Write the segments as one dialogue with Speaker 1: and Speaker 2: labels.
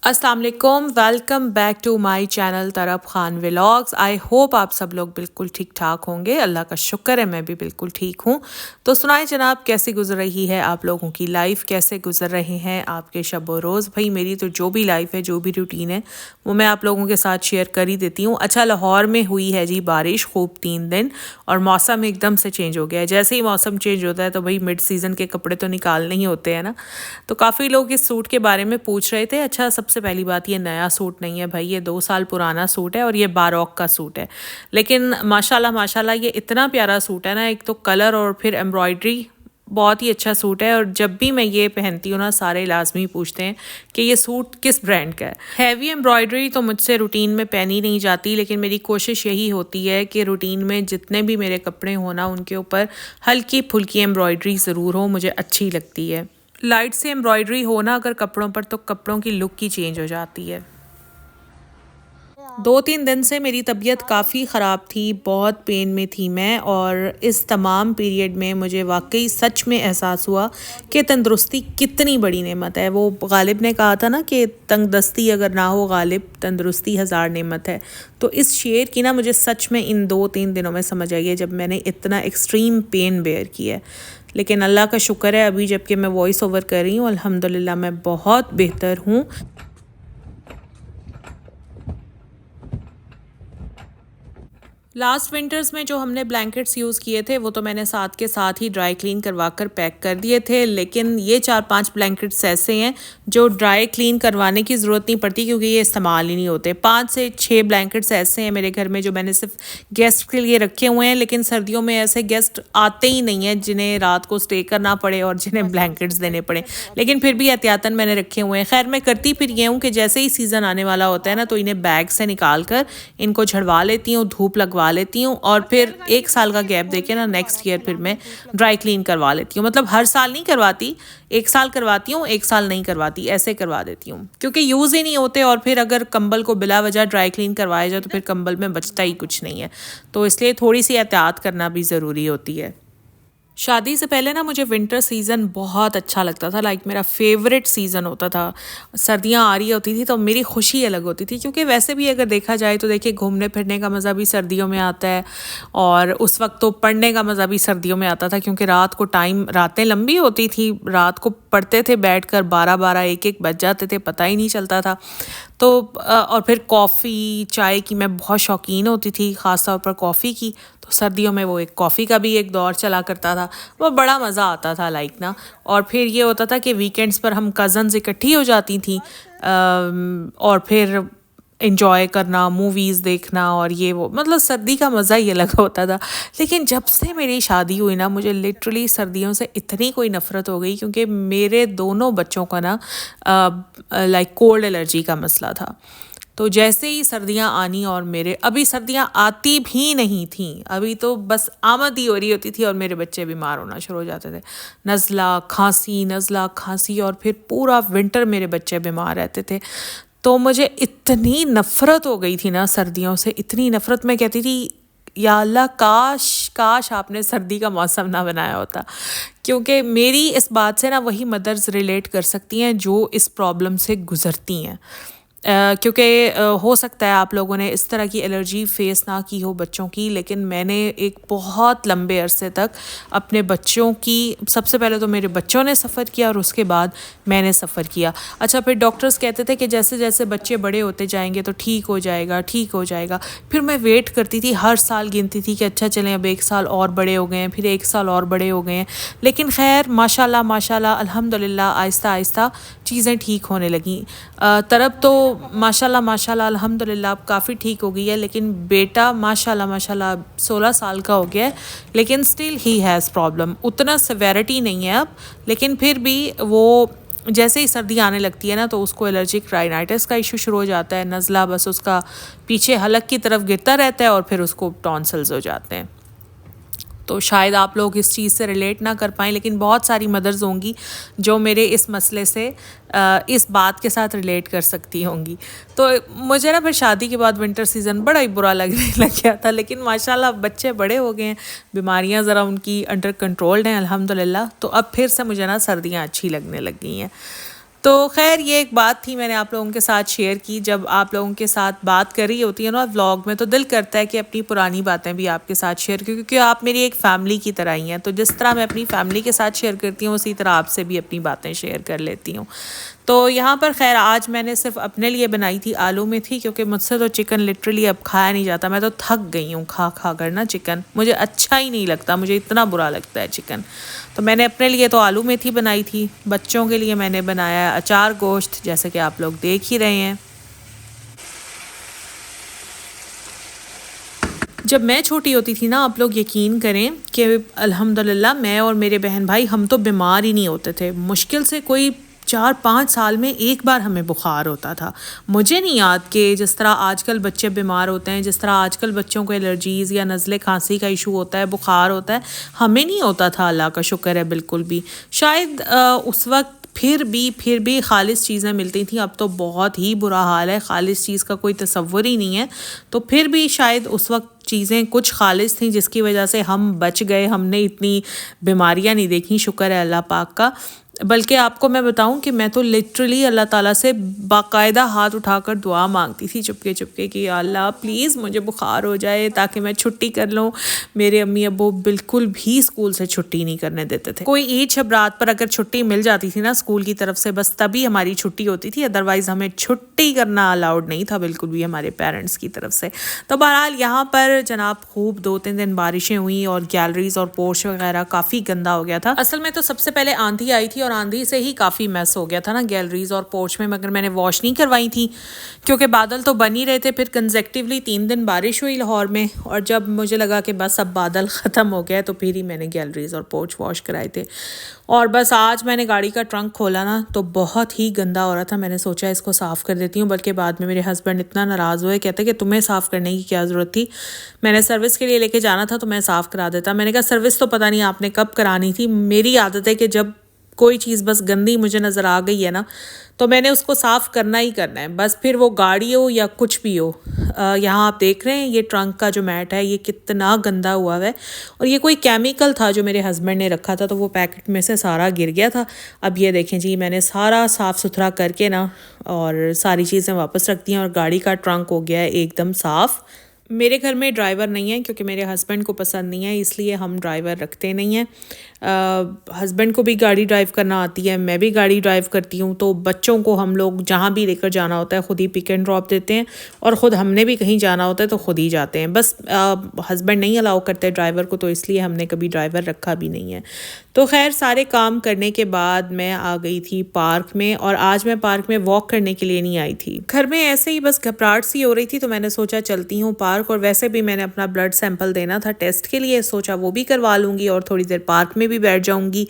Speaker 1: अस्सलाम वालेकुम, welcome back to my channel Taraf Khan vlogs. I hope आप सब लोग बिल्कुल ठीक ठाक होंगे। अल्लाह का शुक्र है मैं भी बिल्कुल ठीक हूँ। तो सुनाए जनाब, कैसी गुजर रही है आप लोगों की लाइफ, कैसे गुजर रहे हैं आपके शब व रोज़। भाई मेरी तो जो भी लाइफ है, जो भी रूटीन है, वो मैं आप लोगों के साथ शेयर कर ही देती हूँ। अच्छा, लाहौर में हुई है जी बारिश खूब 3 दिन और मौसम एकदम से चेंज हो गया है। जैसे ही मौसम चेंज होता है तो भाई मिड सीज़न के कपड़े तो निकालने ही होते हैं ना। तो काफ़ी लोग इस सूट के बारे में पूछ रहे थे। अच्छा, सबसे पहली बात, ये नया सूट नहीं है भाई, ये 2 साल पुराना सूट है और ये बारोक का सूट है। लेकिन माशाल्लाह माशाल्लाह ये इतना प्यारा सूट है ना, एक तो कलर और फिर एम्ब्रॉयडरी, बहुत ही अच्छा सूट है। और जब भी मैं ये पहनती हूँ ना, सारे लाजमी पूछते हैं कि ये सूट किस ब्रांड का है। हैवी एम्ब्रॉयडरी तो मुझसे रूटीन में पहनी नहीं जाती, लेकिन मेरी कोशिश यही होती है कि रूटीन में जितने भी मेरे कपड़े हो ना, उनके ऊपर हल्की फुल्की एम्ब्रॉयडरी ज़रूर हो, मुझे अच्छी लगती है। लाइट से एम्ब्रॉयडरी हो ना अगर कपड़ों पर, तो कपड़ों की लुक ही चेंज हो जाती है। 2-3 दिन से मेरी तबीयत काफ़ी ख़राब थी, बहुत पेन में थी मैं। और इस तमाम पीरियड में मुझे वाकई सच में एहसास हुआ कि तंदुरुस्ती कितनी बड़ी नेमत है। वो गालिब ने कहा था ना कि तंगदस्ती अगर ना हो गालिब, तंदुरुस्ती हज़ार नेमत है। तो इस शेर की ना मुझे सच में इन 2-3 दिनों में समझ आई है, जब मैंने इतना एक्सट्रीम पेन बेयर किया है। लेकिन अल्लाह का शुक्र है, अभी जबकि मैं वॉइस ओवर कर रही हूँ, अल्हम्दुलिल्लाह मैं बहुत बेहतर हूँ। लास्ट विंटर्स में जो हमने ब्लैंकेट्स यूज़ किए थे, वो तो मैंने साथ के साथ ही ड्राई क्लीन करवा कर पैक कर दिए थे। लेकिन ये 4-5 ब्लैंकेट्स ऐसे हैं जो ड्राई क्लीन करवाने की ज़रूरत नहीं पड़ती, क्योंकि ये इस्तेमाल ही नहीं होते। 5 से 6 ब्लैंकेट्स ऐसे हैं मेरे घर में जो मैंने सिर्फ गेस्ट के लिए रखे हुए हैं। लेकिन सर्दियों में ऐसे गेस्ट आते ही नहीं हैं जिन्हें रात को स्टे करना पड़े और जिन्हें ब्लैंकेट्स देने पड़े। लेकिन फिर भी एहतियातन मैंने रखे हुए हैं। खैर, मैं करती फिर ये हूँ कि जैसे ही सीज़न आने वाला होता है ना, तो इन्हें बैग से निकाल कर इनको झड़वा लेती हूँ, धूप लगवा लेती हूँ और फिर 1 साल का गैप देके ना नेक्स्ट ईयर फिर मैं ड्राई क्लीन करवा लेती हूँ। मतलब हर साल नहीं करवाती, 1 साल करवाती हूँ, 1 साल नहीं करवाती, ऐसे करवा देती हूँ, क्योंकि यूज़ ही नहीं होते। और फिर अगर कंबल को बिला वजह ड्राई क्लीन करवाया जाए तो फिर कंबल में बचता ही कुछ नहीं है। तो इसलिए थोड़ी सी एहतियात करना भी ज़रूरी होती है। शादी से पहले ना मुझे विंटर सीज़न बहुत अच्छा लगता था, लाइक मेरा फेवरेट सीज़न होता था। सर्दियाँ आ रही होती थी तो मेरी खुशी अलग होती थी, क्योंकि वैसे भी अगर देखा जाए तो देखिए, घूमने फिरने का मज़ा भी सर्दियों में आता है और उस वक्त तो पढ़ने का मज़ा भी सर्दियों में आता था, क्योंकि रातें लंबी होती थी, रात को पढ़ते थे बैठ कर, 12-12 1-1 बज जाते थे, पता ही नहीं चलता था। तो और फिर कॉफ़ी चाय की मैं बहुत शौकीन होती थी, ख़ास तौर पर कॉफ़ी की। तो सर्दियों में वो एक कॉफ़ी का भी एक दौर चला करता था, वो बड़ा मज़ा आता था लाइक ना। और फिर ये होता था कि वीकेंड्स पर हम कज़न्स इकट्ठी हो जाती थी और फिर एंजॉय करना, मूवीज़ देखना और ये वो, मतलब सर्दी का मज़ा ही अलग होता था। लेकिन जब से मेरी शादी हुई ना, मुझे लिटरली सर्दियों से इतनी कोई नफ़रत हो गई, क्योंकि मेरे दोनों बच्चों का ना लाइक कोल्ड एलर्जी का मसला था। तो जैसे ही सर्दियाँ आनी, और मेरे अभी सर्दियाँ आती भी नहीं थी, अभी तो बस आमद ही हो रही होती थी और मेरे बच्चे बीमार होना शुरू हो जाते थे। नज़ला खांसी और फिर पूरा विंटर मेरे बच्चे बीमार रहते थे। तो मुझे इतनी नफ़रत हो गई थी ना सर्दियों से, इतनी नफ़रत, मैं कहती थी या अल्लाह, काश काश आपने सर्दी का मौसम ना बनाया होता। क्योंकि मेरी इस बात से ना वही मदर्स रिलेट कर सकती हैं जो इस प्रॉब्लम से गुज़रती हैं। क्योंकि हो सकता है आप लोगों ने इस तरह की एलर्जी फेस ना की हो बच्चों की, लेकिन मैंने एक बहुत लंबे अरसे तक अपने बच्चों की, सबसे पहले तो मेरे बच्चों ने सफ़र किया और उसके बाद मैंने सफ़र किया। अच्छा, फिर डॉक्टर्स कहते थे कि जैसे जैसे बच्चे बड़े होते जाएंगे तो ठीक हो जाएगा, ठीक हो जाएगा। फिर मैं वेट करती थी, हर साल गिनती थी कि अच्छा चलें, अब 1 साल और बड़े हो गए हैं, फिर 1 साल और बड़े हो गए हैं। लेकिन खैर माशाल्लाह माशाल्लाह अल्हम्दुलिल्लाह, आहिस्ता आहिस्ता चीज़ें ठीक होने लगीं। तरब तो माशाल्लाह माशाल्लाह अल्हम्दुलिल्लाह अब काफ़ी ठीक हो गई है। लेकिन बेटा माशाल्लाह माशाल्लाह 16 साल का हो गया है, लेकिन स्टिल ही हैज़ प्रॉब्लम। उतना सेवेरिटी नहीं है अब, लेकिन फिर भी वो जैसे ही सर्दी आने लगती है ना, तो उसको एलर्जिक राइनाइटिस का इशू शुरू हो जाता है। नज़ला बस उसका पीछे हलक की तरफ गिरता रहता है और फिर उसको टॉन्सिल्स हो जाते हैं। तो शायद आप लोग इस चीज़ से रिलेट ना कर पाएँ, लेकिन बहुत सारी मदर्स होंगी जो मेरे इस मसले से इस बात के साथ रिलेट कर सकती होंगी। तो मुझे ना फिर शादी के बाद विंटर सीज़न बड़ा ही बुरा लगने लग गया था। लेकिन माशाल्लाह बच्चे बड़े हो गए हैं, बीमारियां ज़रा उनकी अंडर कंट्रोल्ड हैं अल्हम्दुलिल्लाह। तो अब फिर से मुझे ना सर्दियाँ अच्छी लगने लग गई हैं। तो खैर ये एक बात थी मैंने आप लोगों के साथ शेयर की। जब आप लोगों के साथ बात कर रही होती है ना व्लॉग में, तो दिल करता है कि अपनी पुरानी बातें भी आपके साथ शेयर करूं, क्योंकि आप मेरी एक फ़ैमिली की तरह ही हैं। तो जिस तरह मैं अपनी फ़ैमिली के साथ शेयर करती हूँ, उसी तरह आपसे भी अपनी बातें शेयर कर लेती हूँ। तो यहाँ पर खैर आज मैंने सिर्फ अपने लिए बनाई थी आलू मेथी, क्योंकि मुझसे तो चिकन लिटरली अब खाया नहीं जाता। मैं तो थक गई हूँ खा खा कर ना चिकन, मुझे अच्छा ही नहीं लगता, मुझे इतना बुरा लगता है चिकन। तो मैंने अपने लिए तो आलू मेथी बनाई थी, बच्चों के लिए मैंने बनाया अचार गोश्त, जैसे कि आप लोग देख ही रहे हैं। जब मैं छोटी होती थी ना, आप लोग यकीन करें कि अल्हम्दुलिल्लाह मैं और मेरे बहन भाई हम तो बीमार ही नहीं होते थे। मुश्किल से कोई 4-5 साल में एक बार हमें बुखार होता था। मुझे नहीं याद कि जिस तरह आजकल बच्चे बीमार होते हैं, जिस तरह आजकल बच्चों को एलर्जीज़ या नज़ले खांसी का इशू होता है, बुखार होता है, हमें नहीं होता था। अल्लाह का शुक्र है बिल्कुल भी। शायद उस वक्त फिर भी खालिस चीज़ें मिलती थी। अब तो बहुत ही बुरा हाल है, खालिस चीज़ का कोई तसव्वुर ही नहीं है। तो फिर भी शायद उस वक्त चीज़ें कुछ खालिस थी, जिसकी वजह से हम बच गए, हमने इतनी बीमारियां नहीं देखी, शुक्र है अल्लाह पाक का। बल्कि आपको मैं बताऊं कि मैं तो लिटरली अल्लाह ताला से बाकायदा हाथ उठाकर दुआ मांगती थी चुपके चुपके कि अल्लाह प्लीज़ मुझे बुखार हो जाए ताकि मैं छुट्टी कर लूं। मेरे अम्मी अब्बू बिल्कुल भी स्कूल से छुट्टी नहीं करने देते थे। कोई ईद शब रात पर अगर छुट्टी मिल जाती थी ना स्कूल की तरफ से, बस तभी हमारी छुट्टी होती थी, अदरवाइज़ हमें छुट्टी करना अलाउड नहीं था बिल्कुल भी हमारे पेरेंट्स की तरफ से। तो बहरहाल यहाँ पर जनाब खूब 2-3 दिन बारिशें हुई और गैलरीज और पोर्श वगैरह काफ़ी गंदा हो गया था। असल में तो सबसे पहले आंधी आई थी और आंधी से ही काफ़ी मैस हो गया था ना गैलरीज और पोर्च में, मगर मैंने वॉश नहीं करवाई थी क्योंकि बादल तो बन ही रहे थे। फिर कंसेक्टिवली 3 दिन बारिश हुई लाहौर में, और जब मुझे लगा कि बस अब बादल ख़त्म हो गया है, तो फिर ही मैंने गैलरीज और पोर्च वॉश कराए थे। और बस आज मैंने गाड़ी का ट्रंक खोला ना, तो बहुत ही गंदा हो रहा था। मैंने सोचा इसको साफ़ कर देती हूँ, बल्कि बाद में मेरे हस्बैंड इतना नाराज़ हुए, कहते कि तुम्हें साफ़ करने की क्या ज़रूरत थी, मैंने सर्विस के लिए लेके जाना था तो मैं साफ़ करा देता। मैंने कहा सर्विस तो पता नहीं आपने कब करानी थी। मेरी आदत है कि जब कोई चीज़ बस गंदी मुझे नज़र आ गई है ना, तो मैंने उसको साफ़ करना ही करना है, बस फिर वो गाड़ी हो या कुछ भी हो। यहाँ आप देख रहे हैं ये ट्रंक का जो मैट है ये कितना गंदा हुआ है, और ये कोई केमिकल था जो मेरे हस्बैंड ने रखा था, तो वो पैकेट में से सारा गिर गया था। अब ये देखें जी, मैंने सारा साफ़ सुथरा करके ना और सारी चीज़ें वापस रख दी हैं, और गाड़ी का ट्रंक हो गया है एकदम साफ़। मेरे घर में ड्राइवर नहीं है क्योंकि मेरे हस्बैंड को पसंद नहीं है, इसलिए हम ड्राइवर रखते नहीं हैं। हस्बैंड को भी गाड़ी ड्राइव करना आती है, मैं भी गाड़ी ड्राइव करती हूँ, तो बच्चों को हम लोग जहाँ भी लेकर जाना होता है ख़ुद ही पिक एंड ड्रॉप देते हैं, और ख़ुद हमने भी कहीं जाना होता है तो ख़ुद ही जाते हैं। बस हस्बैंड नहीं अलाउ करते ड्राइवर को, तो इसलिए हमने कभी ड्राइवर रखा भी नहीं है। तो खैर सारे काम करने के बाद मैं आ गई थी पार्क में, और आज मैं पार्क में वॉक करने के लिए नहीं आई थी। घर में ऐसे ही बस घबराहट सी हो रही थी, तो मैंने सोचा चलती हूँ पार्क। और वैसे भी मैंने अपना ब्लड सैंपल देना था टेस्ट के लिए, सोचा वो भी करवा लूँगी और थोड़ी देर पार्क में भी बैठ जाऊँगी।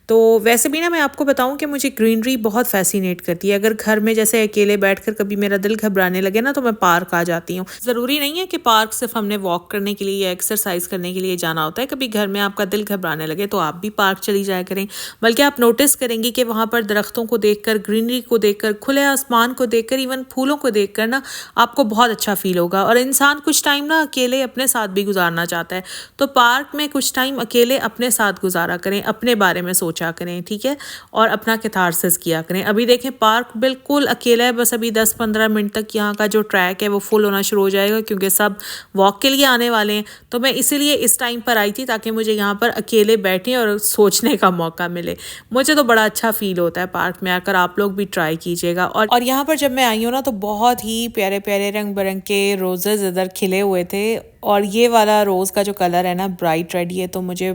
Speaker 1: तो वैसे भी ना मैं आपको बताऊं कि मुझे ग्रीनरी बहुत फैसिनेट करती है। अगर घर में जैसे अकेले बैठकर कभी मेरा दिल घबराने लगे ना, तो मैं पार्क आ जाती हूँ। ज़रूरी नहीं है कि पार्क सिर्फ हमने वॉक करने के लिए या एक्सरसाइज करने के लिए जाना होता है। कभी घर में आपका दिल घबराने लगे तो आप भी पार्क चली जाया करें। बल्कि आप नोटिस करेंगी कि वहाँ पर दरख्तों को देखकर, ग्रीनरी को देखकर, खुले आसमान को देखकर, इवन फूलों को देखकर ना आपको बहुत अच्छा फील होगा। और इंसान कुछ टाइम ना अकेले अपने साथ भी गुजारना चाहता है, तो पार्क में कुछ टाइम अकेले अपने साथ गुजारा करें, अपने बारे में सोचा करें, ठीक है, और अपना कैथारसिस किया करें। अभी देखें पार्क बिल्कुल अकेला है, बस अभी 10-15 मिनट तक यहाँ का जो ट्रैक है वो फुल होना शुरू हो जाएगा, क्योंकि सब वॉक के लिए आने वाले हैं। तो मैं इसीलिए इस टाइम पर आई थी ताकि मुझे यहाँ पर अकेले बैठने और सोचने का मौका मिले। मुझे तो बड़ा अच्छा फील होता है पार्क में आकर, आप लोग भी ट्राई कीजिएगा। और यहाँ पर जब मैं आई हूँ ना, तो बहुत ही प्यारे प्यारे रंग बिरंगे रोजेज़ इधर खिले हुए थे, और ये वाला रोज़ का जो कलर है ना ब्राइट रेड, ये तो मुझे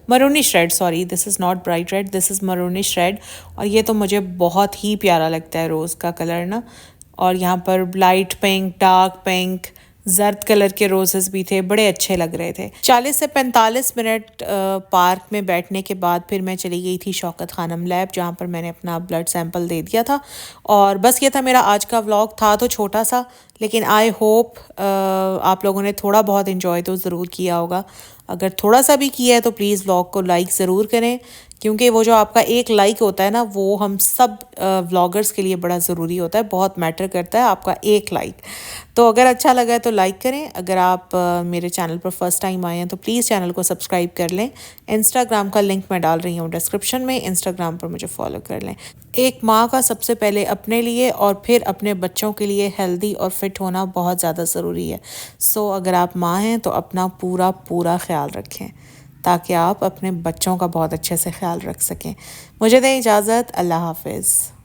Speaker 1: maroonish red, sorry this is not bright red, this is maroonish red, और ये तो मुझे बहुत ही प्यारा लगता है रोज़ का कलर ना। और यहाँ पर लाइट पिंक, डार्क पिंक, जर्द कलर के रोजेस भी थे, बड़े अच्छे लग रहे थे। 40 से 45 मिनट पार्क में बैठने के बाद फिर मैं चली गई थी शौकत खानम लैब, जहाँ पर मैंने अपना ब्लड सैंपल दे दिया था। और बस ये था मेरा आज का व्लॉग। था तो छोटा सा, लेकिन आई होप आप लोगों ने थोड़ा बहुत इन्जॉय तो ज़रूर किया होगा। अगर थोड़ा सा भी किया है तो प्लीज़ व्लॉग को लाइक ज़रूर करें, क्योंकि वो जो आपका एक लाइक होता है ना, वो हम सब व्लॉगर्स के लिए बड़ा ज़रूरी होता है, बहुत मैटर करता है आपका एक लाइक। तो अगर अच्छा लगा है तो लाइक करें। अगर आप मेरे चैनल पर फर्स्ट टाइम आए हैं तो प्लीज़ चैनल को सब्सक्राइब कर लें। इंस्टाग्राम का लिंक मैं डाल रही हूँ डिस्क्रिप्शन में, इंस्टाग्राम पर मुझे फॉलो कर लें। एक माँ का सबसे पहले अपने लिए और फिर अपने बच्चों के लिए हेल्दी और फिट होना बहुत ज़्यादा ज़रूरी है। सो अगर आप माँ हैं तो अपना पूरा पूरा ख्याल रखें ताकि आप अपने बच्चों का बहुत अच्छे से ख्याल रख सकें। मुझे दें इजाज़त। अल्लाह हाफ़िज़।